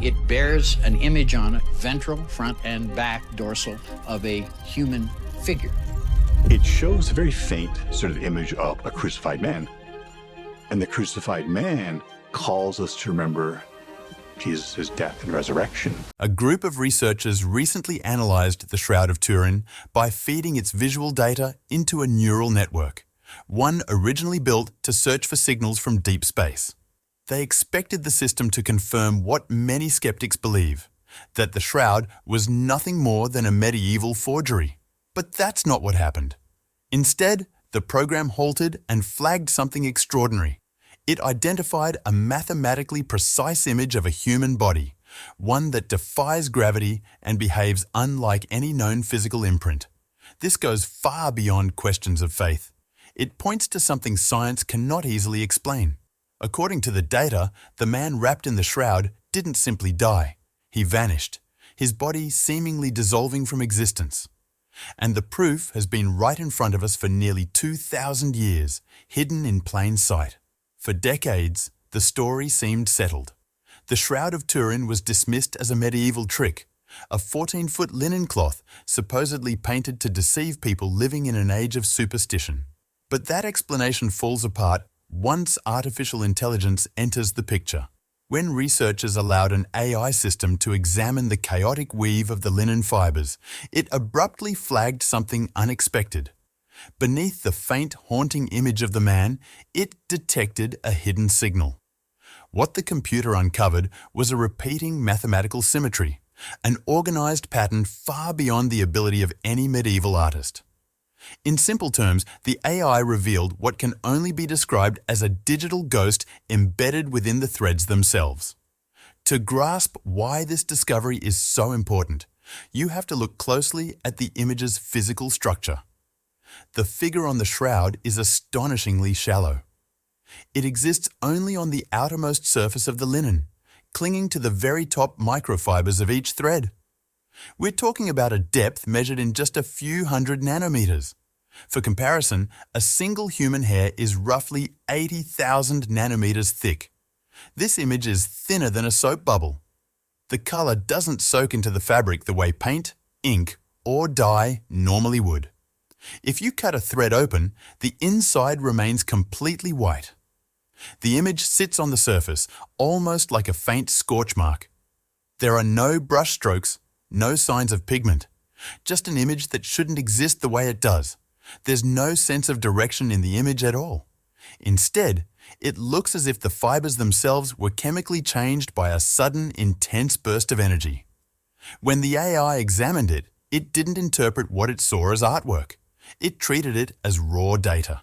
It bears an image on it, ventral, front, and back dorsal, of a human figure. It shows a very faint sort of image of a crucified man. And the crucified man calls us to remember Jesus' death and resurrection. A group of researchers recently analyzed the Shroud of Turin by feeding its visual data into a neural network, one originally built to search for signals from deep space. They expected the system to confirm what many skeptics believe, that the Shroud was nothing more than a medieval forgery. But that's not what happened. Instead, the program halted and flagged something extraordinary. It identified a mathematically precise image of a human body, one that defies gravity and behaves unlike any known physical imprint. This goes far beyond questions of faith. It points to something science cannot easily explain. According to the data, the man wrapped in the shroud didn't simply die. He vanished, his body seemingly dissolving from existence. And the proof has been right in front of us for nearly 2,000 years, hidden in plain sight. For decades, the story seemed settled. The Shroud of Turin was dismissed as a medieval trick, a 14-foot linen cloth supposedly painted to deceive people living in an age of superstition. But that explanation falls apart once artificial intelligence enters the picture. When researchers allowed an AI system to examine the chaotic weave of the linen fibers, it abruptly flagged something unexpected. Beneath the faint, haunting image of the man, it detected a hidden signal. What the computer uncovered was a repeating mathematical symmetry, an organized pattern far beyond the ability of any medieval artist. In simple terms, the AI revealed what can only be described as a digital ghost embedded within the threads themselves. To grasp why this discovery is so important, you have to look closely at the image's physical structure. The figure on the shroud is astonishingly shallow. It exists only on the outermost surface of the linen, clinging to the very top microfibers of each thread. We're talking about a depth measured in just a few hundred nanometers. For comparison, a single human hair is roughly 80,000 nanometers thick. This image is thinner than a soap bubble. The color doesn't soak into the fabric the way paint, ink, or dye normally would. If you cut a thread open, the inside remains completely white. The image sits on the surface, almost like a faint scorch mark. There are no brush strokes, no signs of pigment, just an image that shouldn't exist the way it does. There's no sense of direction in the image at all. Instead, it looks as if the fibers themselves were chemically changed by a sudden, intense burst of energy. When the AI examined it, it didn't interpret what it saw as artwork. It treated it as raw data.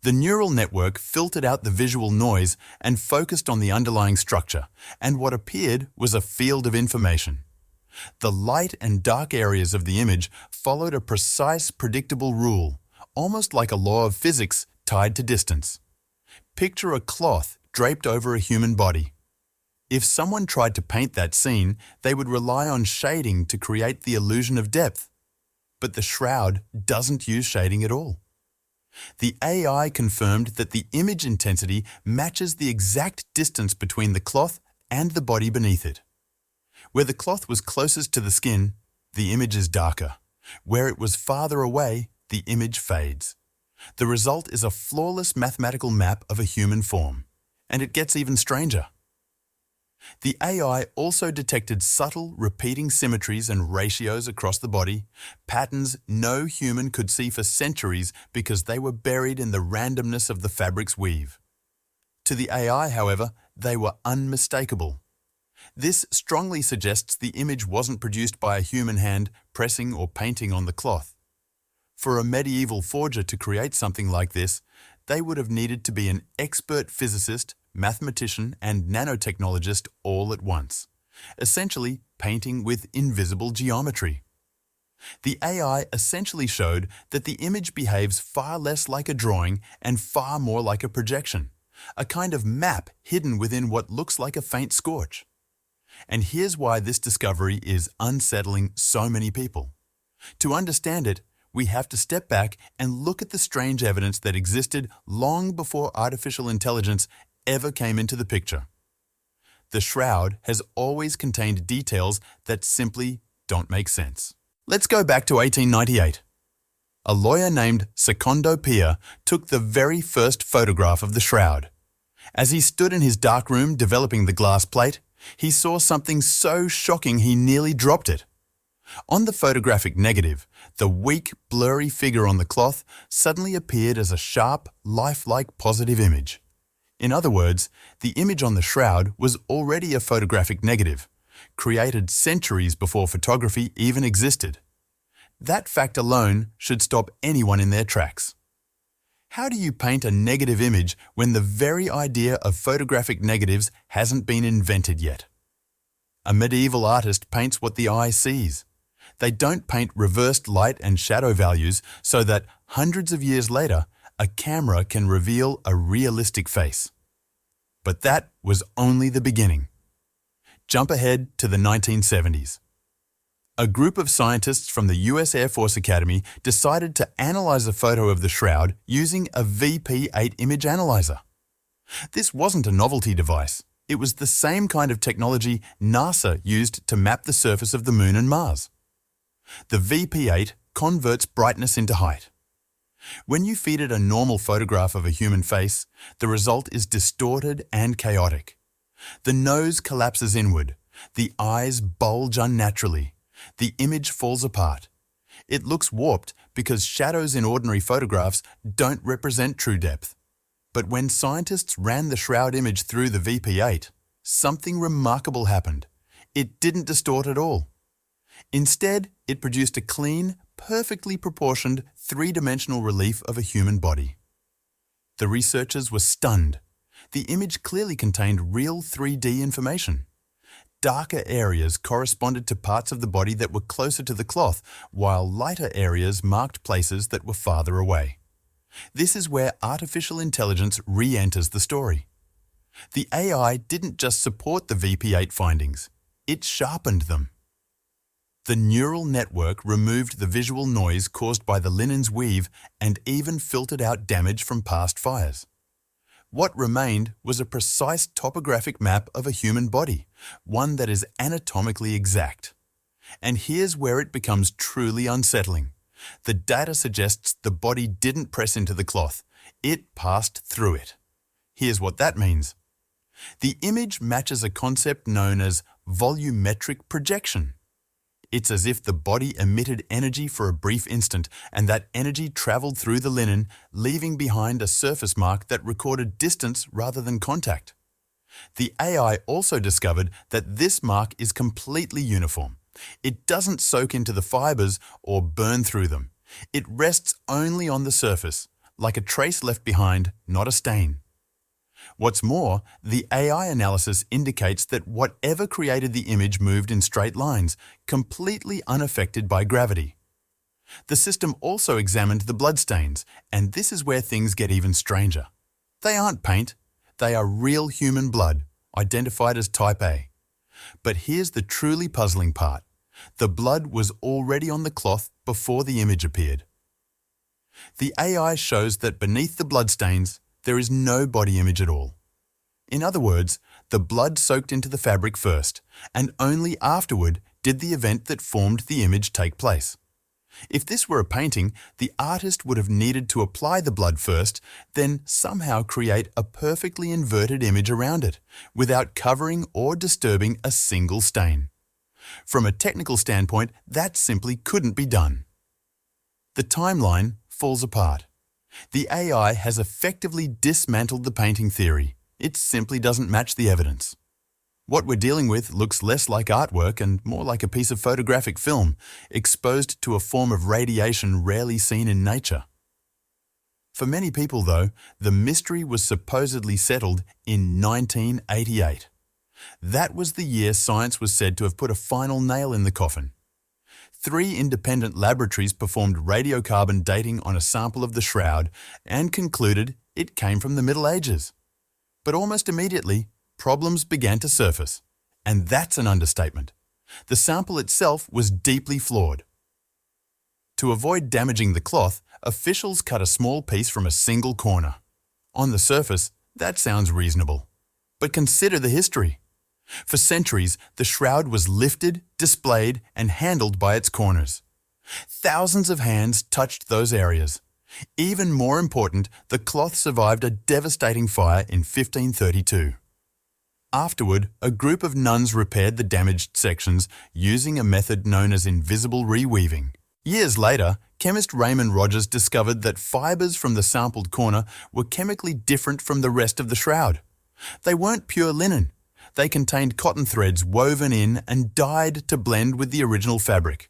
The neural network filtered out the visual noise and focused on the underlying structure, and what appeared was a field of information. The light and dark areas of the image followed a precise, predictable rule, almost like a law of physics tied to distance. Picture a cloth draped over a human body. If someone tried to paint that scene, they would rely on shading to create the illusion of depth. But the shroud doesn't use shading at all. The AI confirmed that the image intensity matches the exact distance between the cloth and the body beneath it. Where the cloth was closest to the skin, the image is darker. Where it was farther away, the image fades. The result is a flawless mathematical map of a human form. And it gets even stranger. The AI also detected subtle, repeating symmetries and ratios across the body, patterns no human could see for centuries because they were buried in the randomness of the fabric's weave. To the AI, however, they were unmistakable. This strongly suggests the image wasn't produced by a human hand pressing or painting on the cloth. For a medieval forger to create something like this, they would have needed to be an expert physicist, mathematician, and nanotechnologist all at once, essentially painting with invisible geometry. The AI essentially showed that the image behaves far less like a drawing and far more like a projection, a kind of map hidden within what looks like a faint scorch. And here's why this discovery is unsettling so many people. To understand it, we have to step back and look at the strange evidence that existed long before artificial intelligence ever came into the picture. the shroud has always contained details that simply don't make sense. Let's go back to 1898. A lawyer named Secondo Pia took the very first photograph of the shroud. As he stood in his dark room developing the glass plate, he saw something so shocking he nearly dropped it. On the photographic negative, the weak, blurry figure on the cloth suddenly appeared as a sharp, lifelike positive image. In other words, the image on the shroud was already a photographic negative, created centuries before photography even existed. That fact alone should stop anyone in their tracks. How do you paint a negative image when the very idea of photographic negatives hasn't been invented yet? A medieval artist paints what the eye sees. They don't paint reversed light and shadow values so that hundreds of years later, a camera can reveal a realistic face. But that was only the beginning. Jump ahead to the 1970s. A group of scientists from the US Air Force Academy decided to analyze a photo of the shroud using a VP8 image analyzer. This wasn't a novelty device. It was the same kind of technology NASA used to map the surface of the Moon and Mars. The VP8 converts brightness into height. When you feed it a normal photograph of a human face, the result is distorted and chaotic. The nose collapses inward, the eyes bulge unnaturally, the image falls apart. It looks warped because shadows in ordinary photographs don't represent true depth. But when scientists ran the shroud image through the VP8, something remarkable happened. It didn't distort at all. Instead, it produced a clean, perfectly proportioned, three-dimensional relief of a human body. The researchers were stunned. The image clearly contained real 3D information. Darker areas corresponded to parts of the body that were closer to the cloth, while lighter areas marked places that were farther away. This is where artificial intelligence re-enters the story. The AI didn't just support the VP8 findings, it sharpened them. The neural network removed the visual noise caused by the linen's weave and even filtered out damage from past fires. What remained was a precise topographic map of a human body, one that is anatomically exact. And here's where it becomes truly unsettling. The data suggests the body didn't press into the cloth, it passed through it. Here's what that means. The image matches a concept known as volumetric projection. It's as if the body emitted energy for a brief instant, and that energy traveled through the linen, leaving behind a surface mark that recorded distance rather than contact. The AI also discovered that this mark is completely uniform. It doesn't soak into the fibers or burn through them. It rests only on the surface, like a trace left behind, not a stain. What's more, the AI analysis indicates that whatever created the image moved in straight lines, completely unaffected by gravity. The system also examined the bloodstains, and this is where things get even stranger. They aren't paint, they are real human blood, identified as type A. But here's the truly puzzling part. The blood was already on the cloth before the image appeared. The AI shows that beneath the bloodstains, there is no body image at all. In other words, the blood soaked into the fabric first, and only afterward did the event that formed the image take place. If this were a painting, the artist would have needed to apply the blood first, then somehow create a perfectly inverted image around it, without covering or disturbing a single stain. From a technical standpoint, that simply couldn't be done. The timeline falls apart. The AI has effectively dismantled the painting theory. It simply doesn't match the evidence. What we're dealing with looks less like artwork and more like a piece of photographic film, exposed to a form of radiation rarely seen in nature. For many people, though, the mystery was supposedly settled in 1988. That was the year science was said to have put a final nail in the coffin. 3 independent laboratories performed radiocarbon dating on a sample of the shroud and concluded it came from the Middle Ages. But almost immediately, problems began to surface. And that's an understatement. The sample itself was deeply flawed. To avoid damaging the cloth, officials cut a small piece from a single corner. On the surface, that sounds reasonable. But consider the history. For centuries, the shroud was lifted, displayed, and handled by its corners. Thousands of hands touched those areas. Even more important, the cloth survived a devastating fire in 1532. Afterward, a group of nuns repaired the damaged sections using a method known as invisible reweaving. Years later, chemist Raymond Rogers discovered that fibers from the sampled corner were chemically different from the rest of the shroud. They weren't pure linen. They contained cotton threads woven in and dyed to blend with the original fabric.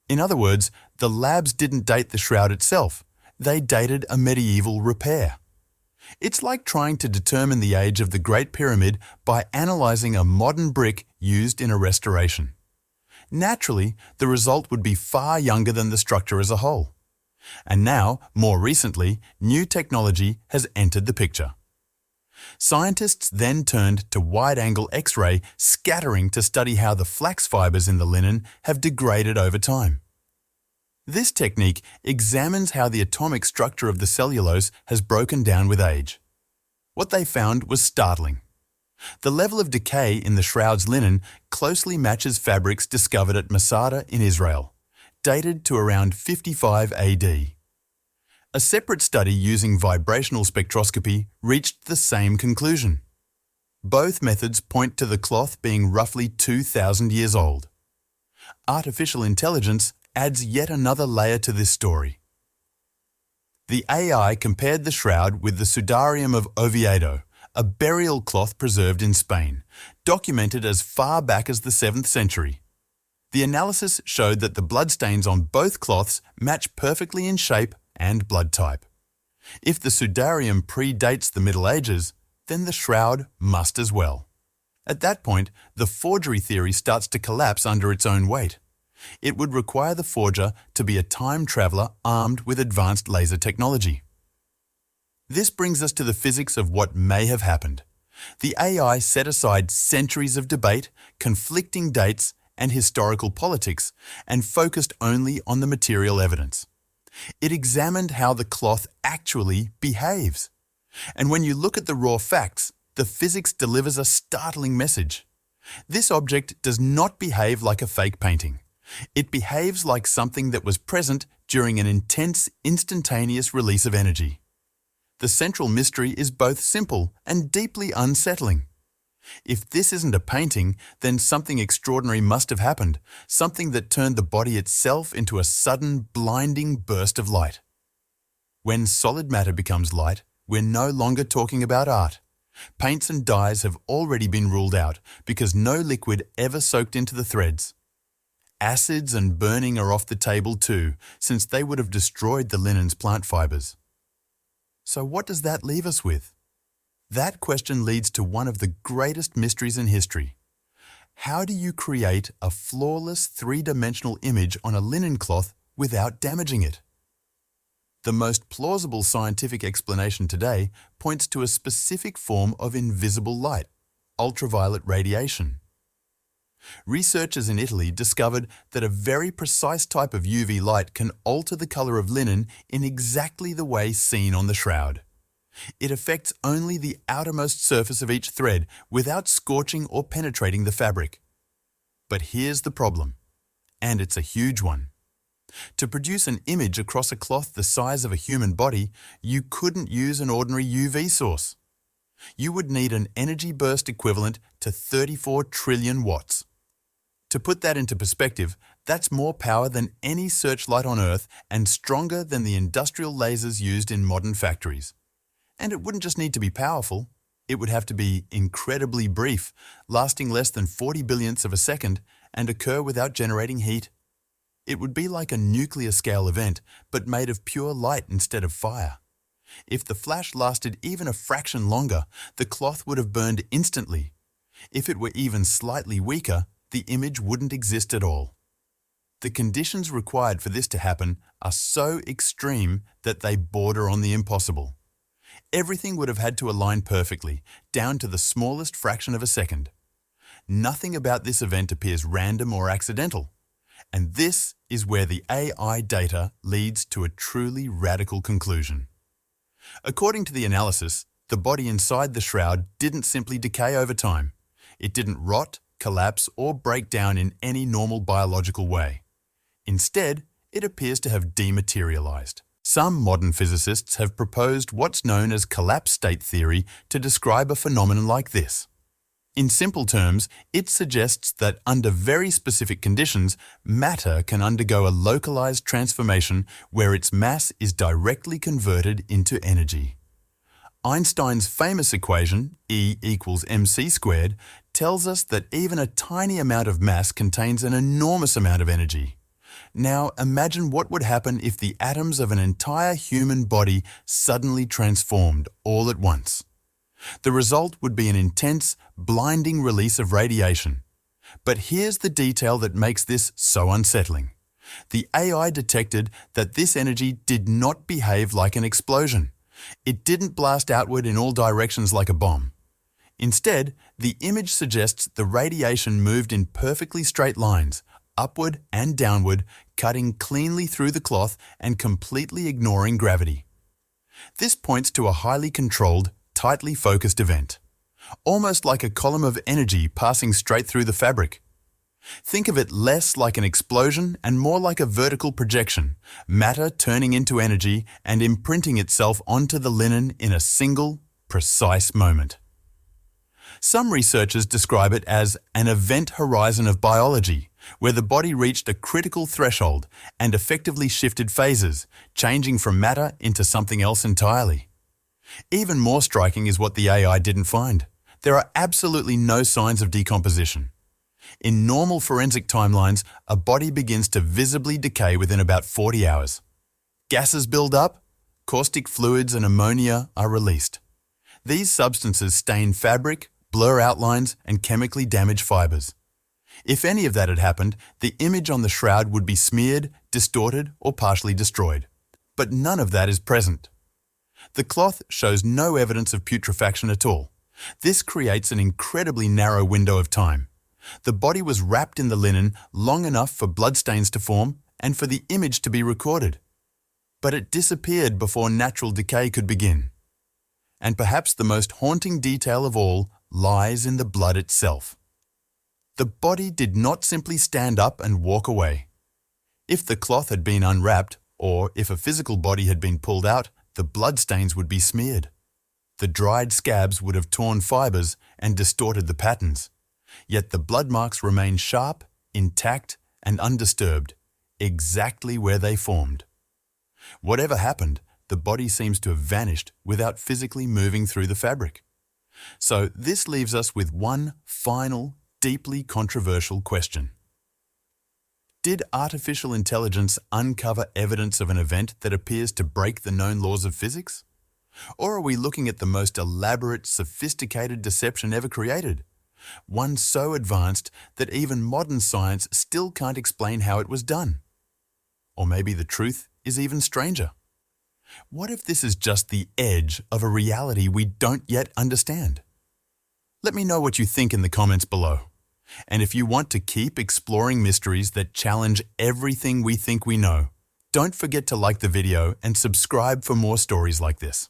In other words, the labs didn't date the shroud itself. They dated a medieval repair. It's like trying to determine the age of the Great Pyramid by analysing a modern brick used in a restoration. Naturally, the result would be far younger than the structure as a whole. And now, more recently, new technology has entered the picture. Scientists then turned to wide-angle X-ray scattering to study how the flax fibers in the linen have degraded over time. This technique examines how the atomic structure of the cellulose has broken down with age. What they found was startling. The level of decay in the shroud's linen closely matches fabrics discovered at Masada in Israel, dated to around 55 AD. A separate study using vibrational spectroscopy reached the same conclusion. Both methods point to the cloth being roughly 2,000 years old. Artificial intelligence adds yet another layer to this story. The AI compared the shroud with the Sudarium of Oviedo, a burial cloth preserved in Spain, documented as far back as the 7th century. The analysis showed that the bloodstains on both cloths match perfectly in shape and blood type. If the Sudarium predates the Middle Ages, then the shroud must as well. At that point, the forgery theory starts to collapse under its own weight. It would require the forger to be a time traveler armed with advanced laser technology. This brings us to the physics of what may have happened. The AI set aside centuries of debate, conflicting dates, and historical politics, and focused only on the material evidence. It examined how the cloth actually behaves. And when you look at the raw facts, the physics delivers a startling message. This object does not behave like a fake painting. It behaves like something that was present during an intense, instantaneous release of energy. The central mystery is both simple and deeply unsettling. If this isn't a painting, then something extraordinary must have happened, something that turned the body itself into a sudden, blinding burst of light. When solid matter becomes light, we're no longer talking about art. Paints and dyes have already been ruled out because no liquid ever soaked into the threads. Acids and burning are off the table too, since they would have destroyed the linen's plant fibers. So what does that leave us with? That question leads to one of the greatest mysteries in history. How do you create a flawless three-dimensional image on a linen cloth without damaging it? The most plausible scientific explanation today points to a specific form of invisible light, ultraviolet radiation. Researchers in Italy discovered that a very precise type of UV light can alter the color of linen in exactly the way seen on the shroud. It affects only the outermost surface of each thread without scorching or penetrating the fabric. But here's the problem, and it's a huge one. To produce an image across a cloth the size of a human body, you couldn't use an ordinary UV source. You would need an energy burst equivalent to 34 trillion watts. To put that into perspective, that's more power than any searchlight on Earth and stronger than the industrial lasers used in modern factories. And it wouldn't just need to be powerful, it would have to be incredibly brief, lasting less than 40 billionths of a second, and occur without generating heat. It would be like a nuclear-scale event, but made of pure light instead of fire. If the flash lasted even a fraction longer, the cloth would have burned instantly. If it were even slightly weaker, the image wouldn't exist at all. The conditions required for this to happen are so extreme that they border on the impossible. Everything would have had to align perfectly, down to the smallest fraction of a second. Nothing about this event appears random or accidental. And this is where the AI data leads to a truly radical conclusion. According to the analysis, the body inside the shroud didn't simply decay over time. It didn't rot, collapse, or break down in any normal biological way. Instead, it appears to have dematerialized. Some modern physicists have proposed what's known as collapse state theory to describe a phenomenon like this. In simple terms, it suggests that under very specific conditions, matter can undergo a localized transformation where its mass is directly converted into energy. Einstein's famous equation, E equals mc squared, tells us that even a tiny amount of mass contains an enormous amount of energy. Now imagine what would happen if the atoms of an entire human body suddenly transformed all at once. The result would be an intense, blinding release of radiation. But here's the detail that makes this so unsettling. The AI detected that this energy did not behave like an explosion. It didn't blast outward in all directions like a bomb. Instead, the image suggests the radiation moved in perfectly straight lines, upward and downward, cutting cleanly through the cloth and completely ignoring gravity. This points to a highly controlled, tightly focused event, almost like a column of energy passing straight through the fabric. Think of it less like an explosion and more like a vertical projection, matter turning into energy and imprinting itself onto the linen in a single, precise moment. Some researchers describe it as an event horizon of biology, where the body reached a critical threshold and effectively shifted phases, changing from matter into something else entirely. Even more striking is what the AI didn't find. There are absolutely no signs of decomposition. In normal forensic timelines, a body begins to visibly decay within about 40 hours. Gases build up, caustic fluids and ammonia are released. These substances stain fabric, blur outlines, and chemically damage fibers. If any of that had happened, the image on the shroud would be smeared, distorted, or partially destroyed. But none of that is present. The cloth shows no evidence of putrefaction at all. This creates an incredibly narrow window of time. The body was wrapped in the linen long enough for bloodstains to form and for the image to be recorded. But it disappeared before natural decay could begin. And perhaps the most haunting detail of all lies in the blood itself. The body did not simply stand up and walk away. If the cloth had been unwrapped, or if a physical body had been pulled out, the bloodstains would be smeared. The dried scabs would have torn fibers and distorted the patterns. Yet the blood marks remain sharp, intact, and undisturbed, exactly where they formed. Whatever happened, the body seems to have vanished without physically moving through the fabric. So this leaves us with one final, deeply controversial question. Did artificial intelligence uncover evidence of an event that appears to break the known laws of physics? Or are we looking at the most elaborate, sophisticated deception ever created? One so advanced that even modern science still can't explain how it was done. Or maybe the truth is even stranger. What if this is just the edge of a reality we don't yet understand? Let me know what you think in the comments below. And if you want to keep exploring mysteries that challenge everything we think we know, don't forget to like the video and subscribe for more stories like this.